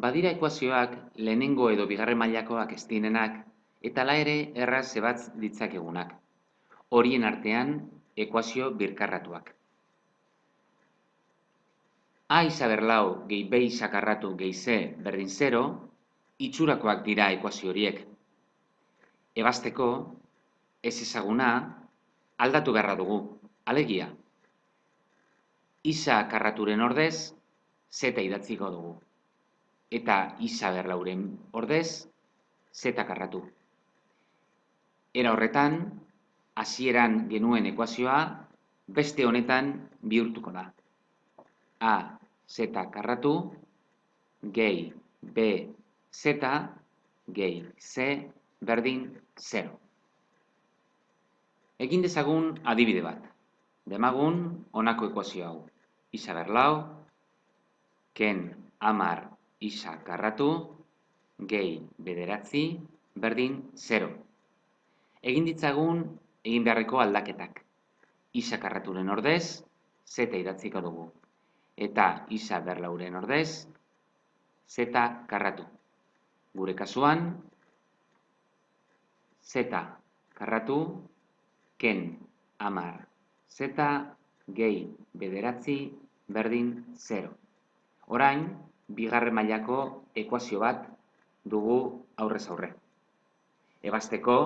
Badira ekuazioak lehenengo edo bigarren mailakoak ez direnak eta hala ere erraz ebatz ditzakegunak. Horien artean ekuazio birkarratuak. A izaber lau gehi B sakarratu gehi C berdin 0 itxurakoak dira ekuazio horiek. Ebazteko, ez ezaguna aldatu beharra dugu, alegia. Isa karraturen ordez, zeta idatziko dugu. Eta isa berlauren ordez, zeta karratu. Era horretan, hasieran genuen ekuazioa, beste honetan bihurtuko da. A, zeta karratu, gehi B, zeta, gehi C, berdin 0. Egin dezagun adibide bat. Demagun honako ekuazio hau. Isa berlau, ken 10 isa karratu, gehi bederatzi, berdin 0. Egin ditzagun egin beharreko aldaketak. Isa karraturen ordez, zeta idatziko dugu. Eta isa berlauren ordez, zeta karratu. Gure kasuan, zeta karratu, ken 10 zeta gehi bederatzi berdin 0. Orain, bigarren mailako ekuazio bat dugu aurrez aurre. Ebazteko,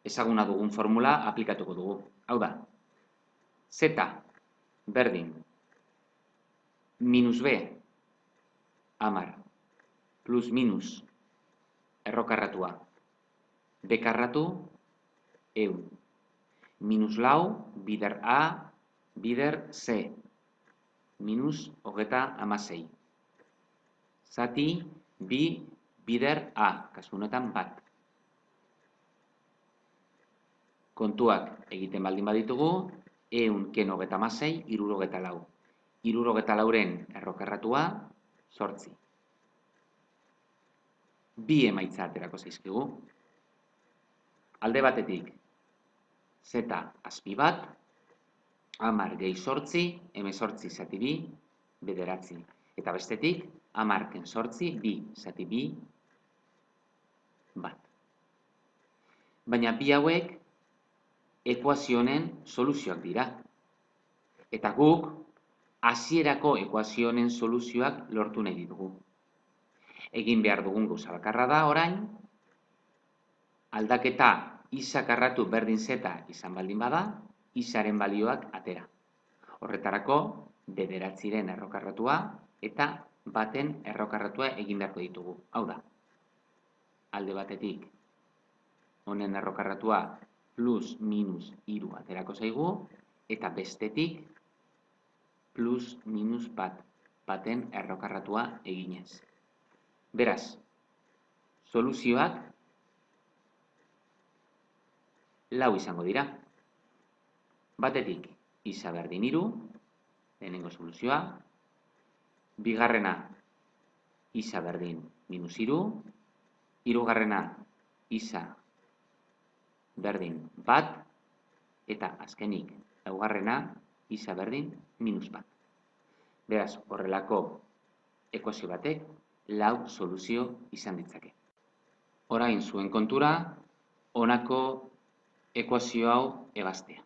ezaguna dugun formula aplikatuko dugu. Hau da, zeta berdin minus B 10 plus minus errokarratua B karratu 100. Minus lau, bider A, bider C. Minus hogeta amasei. Zati, bi, bider A, kasu honetan bat. Kontuak egiten baldin baditugu, 100 ken hogeta amasei, 74. 74ren errokarratua, 8. Bi emaitza aterako zaizkigu. Alde batetik, zeta azpi bat, 10 gehi 8, 18 zati bi, bederatzi. Eta bestetik, 10 ken 8, 2 zati bi, bat. Baina bi hauek ekuazionen soluzioak dira. Eta guk hasierako ekuazionen soluzioak lortu nahi ditugu. Egin behar dugun gauza bakarra da orain, aldaketa isa karratu berdin zeta izan baldin bada, isaren balioak atera. Horretarako, bederatziren errokarratua eta baten errokarratua egin beharko ditugu. Hau da, alde batetik, honen errokarratua plus minus 3 aterako zaigu, eta bestetik plus minus baten errokarratua eginez. Beraz, soluzioak lau izango dira. Batetik, isa berdin 3, lehenengo soluzioa. Bigarrena, isa berdin minus 3. Hirugarrena, isa berdin bat. Eta azkenik, laugarrena, isa berdin minus bat. Beraz, horrelako ekuazio batek lau soluzio izan ditzake. Orain zuen kontura, honako ekuazio hau ebaztea.